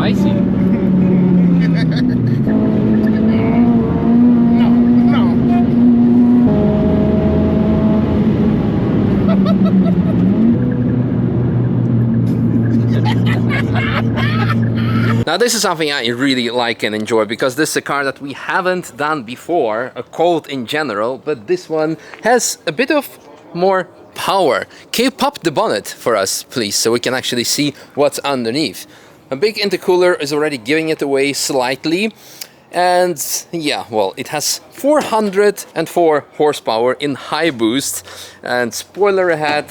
spicy. Now this is something I really like and enjoy, because this is a car that we haven't done before, a Colt in general, but this one has a bit of more power. Can you pop the bonnet for us, please, so we can actually see what's underneath? A big intercooler is already giving it away slightly, and yeah, well, it has 404 horsepower in high boost, and spoiler ahead,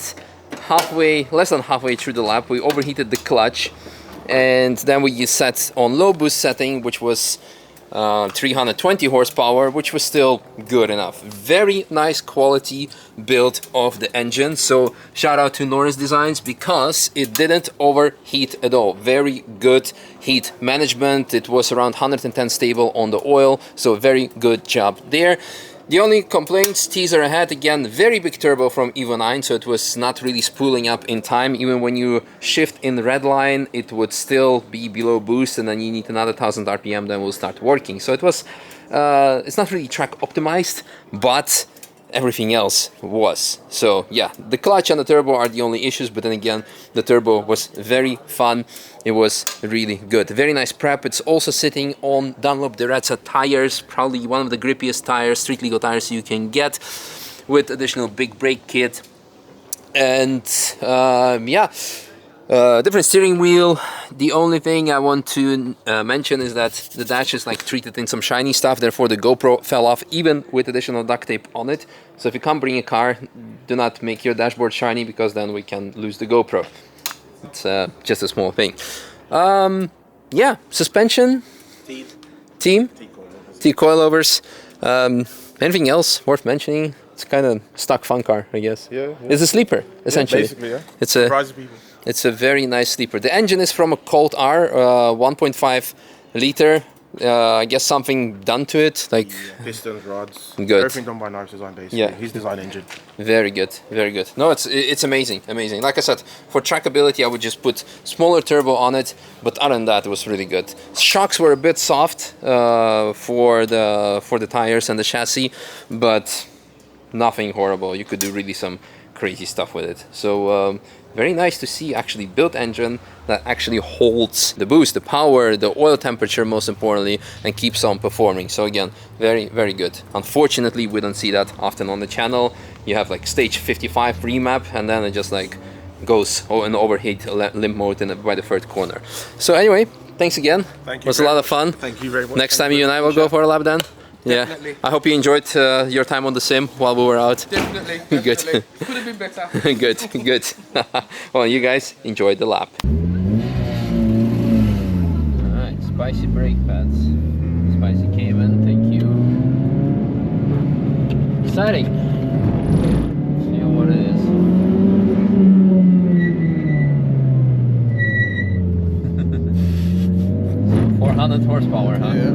less than halfway through the lap, we overheated the clutch. And then we set on low boost setting, which was 320 horsepower, which was still good enough. Very nice quality build of the engine. So shout out to Norris Designs, because it didn't overheat at all. Very good heat management. It was around 110 stable on the oil, so very good job there. The only complaints, teaser ahead, again, very big turbo from Evo 9, so it was not really spooling up in time. Even when you shift in the red line, it would still be below boost, and then you need another 1000 RPM, then will start working. So it was, it's not really track optimized, but everything else was. So yeah, the clutch and the turbo are the only issues, but then again, the turbo was very fun. It was really good. Very nice prep. It's also sitting on Dunlop Dirazza tires, probably one of the grippiest tires, street legal tires you can get, with additional big brake kit. And yeah, different steering wheel. The only thing I want to mention is that the dash is like treated in some shiny stuff, therefore the GoPro fell off even with additional duct tape on it. So if you come bring a car, do not make your dashboard shiny, because then we can lose the GoPro. It's just a small thing. Yeah, suspension, team, T-coilovers. Anything else worth mentioning? It's kind of stock fun car, I guess. Yeah. It's a sleeper, essentially. Yeah, basically, yeah. It's Surprises people. It's a very nice sleeper. The engine is from a Colt R, 1.5 liter. I guess something done to it, like pistons, rods, good. Everything done by Knives Design, basically. Yeah. His design engine. Very good, very good. No, it's amazing, amazing. Like I said, for trackability, I would just put smaller turbo on it, but other than that, it was really good. Shocks were a bit soft for the tires and the chassis, but nothing horrible. You could do really some crazy stuff with it. So very nice to see actually built engine that actually holds the boost, the power, the oil temperature, most importantly, and keeps on performing. So again, very, very good. Unfortunately, we don't see that often on the channel. You have like stage 55 remap, and then it just like goes in overheat limp mode by the third corner. So anyway, thanks again. Thank you. It was a lot of fun. Thank you very much. Next time you and I will go for a lap then. Definitely. Yeah, I hope you enjoyed your time on the sim while we were out. Definitely. Good. Could have been better. Good, good. Well, you guys enjoyed the lap. Alright, spicy brake pads. Spicy Cayman, thank you. Exciting. See what it is. 400 horsepower, huh? Yeah.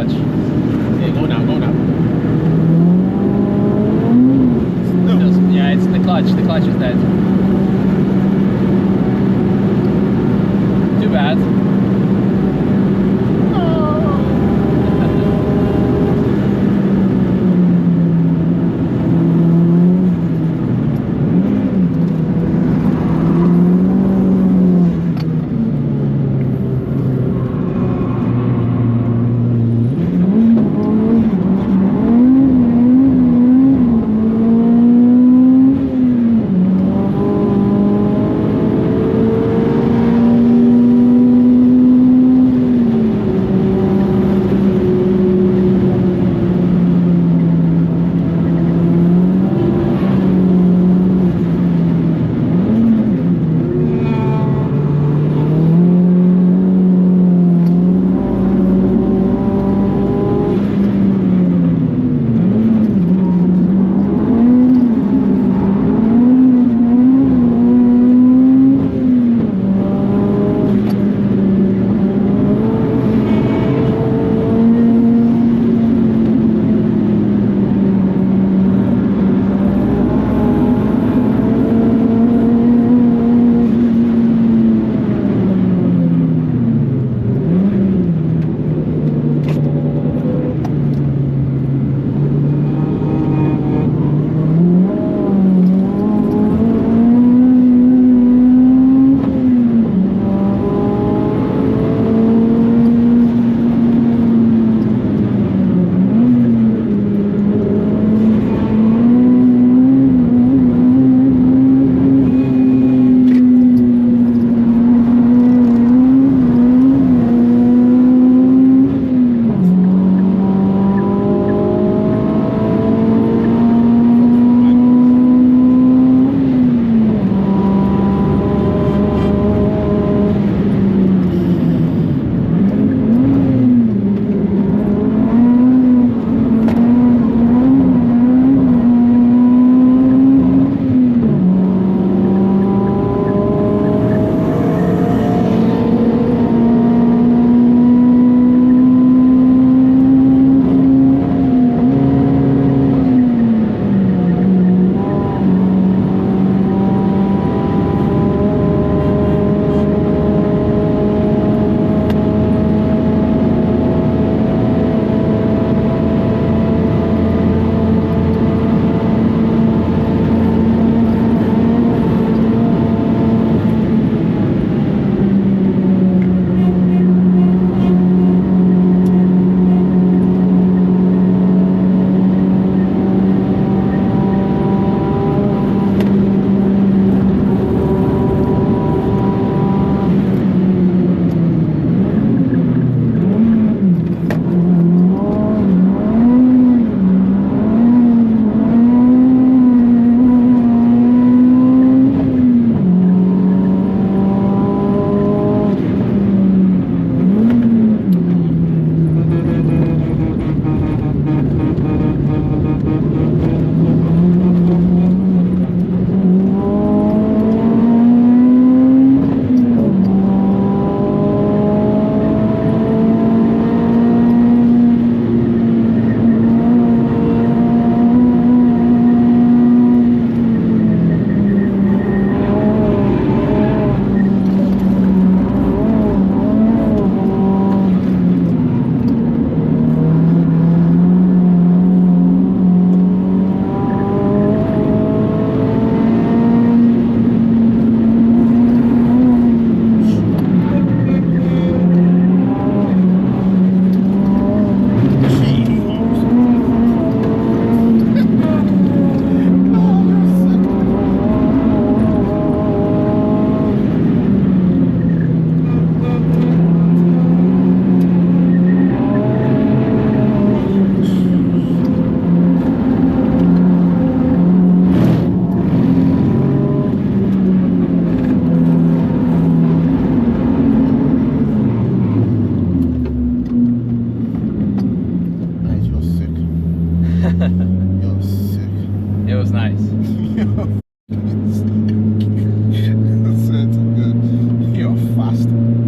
clutch. Yeah, go now, go now. Yeah, it's the clutch. The clutch is dead. Too bad.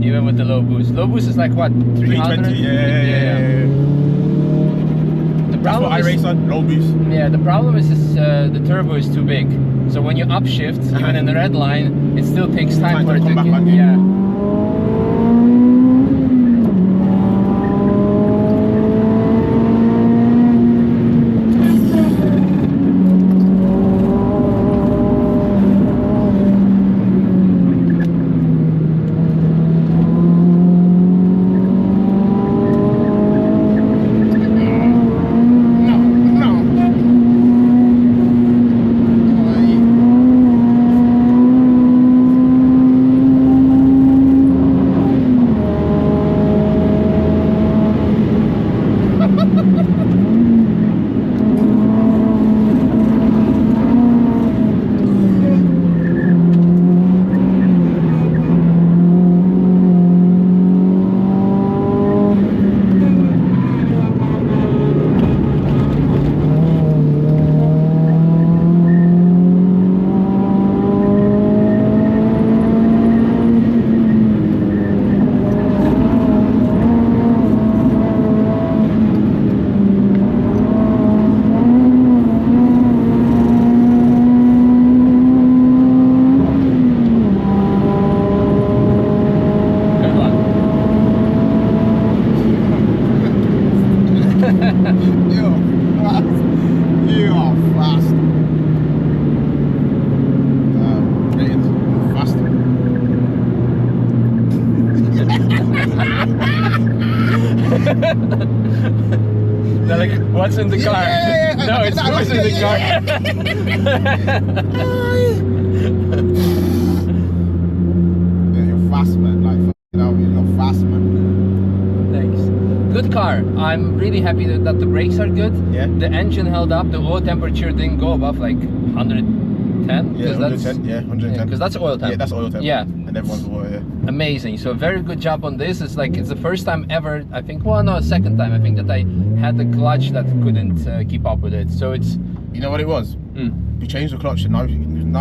Even with the low boost. Low boost is like what? 300? 320, yeah. That's what I is, race on, low boost. yeah, the problem is the turbo is too big. So when you upshift, even in the red line, it still takes time for it to come back on, get, yeah. yeah. They're like, what's in the car? No, it's who's in the car. Yeah, you're fast, man. Like, you're fast, man. Thanks. Good car. I'm really happy that the brakes are good. Yeah. The engine held up. The oil temperature didn't go above like 110. Yeah, 110. Yeah, 110. Because that's oil temp. Yeah, that's oil temp. Yeah. And everyone's water, yeah. Amazing. So very good job on this. It's like it's the first time ever, I think. Well, no, second time I think that I had the clutch that couldn't keep up with it. So it's. You know what it was? We changed the clutch, and now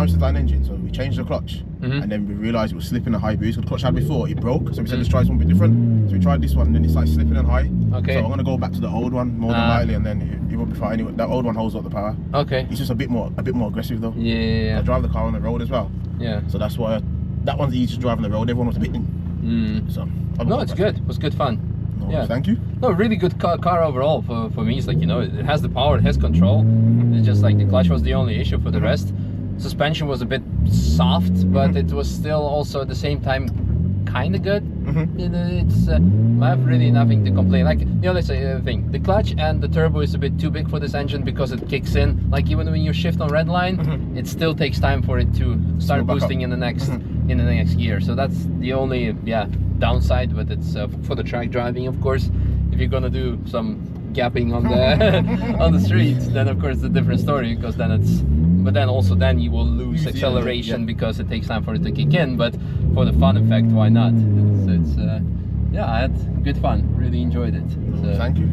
it's the line engine. So we changed the clutch, and then we realised it was slipping a high boost. So the clutch I had before, it broke. So we said let's try something different. So we tried this one, and then it's like slipping and high. Okay. So I'm gonna go back to the old one more than likely, and then it will be fine. Anyway, that old one holds up the power. Okay. It's just a bit more aggressive though. Yeah. I drive the car on the road as well. Yeah. So that's why that one's easy to drive on the road. Everyone was a bit. So. No, it's good. It was good fun. No, Yeah. Thank you. No, really good car overall for me. It's like, you know, it has the power, it has control. It's just like the clutch was the only issue. For the rest, suspension was a bit soft, but it was still also at the same time kind of good. It's I have really nothing to complain. Like, you know, let's say the thing, the clutch and the turbo is a bit too big for this engine because it kicks in. Like even when you shift on red line, it still takes time for it to start boosting in the next gear. So that's the only downside. But it's for the track driving, of course. If you're gonna do some gapping on the on the streets, then of course it's a different story, because then it's. But then also then you will lose acceleration because it takes time for it to kick in. But for the fun effect, why not? It's yeah, I had good fun. Really enjoyed it. So, Thank you.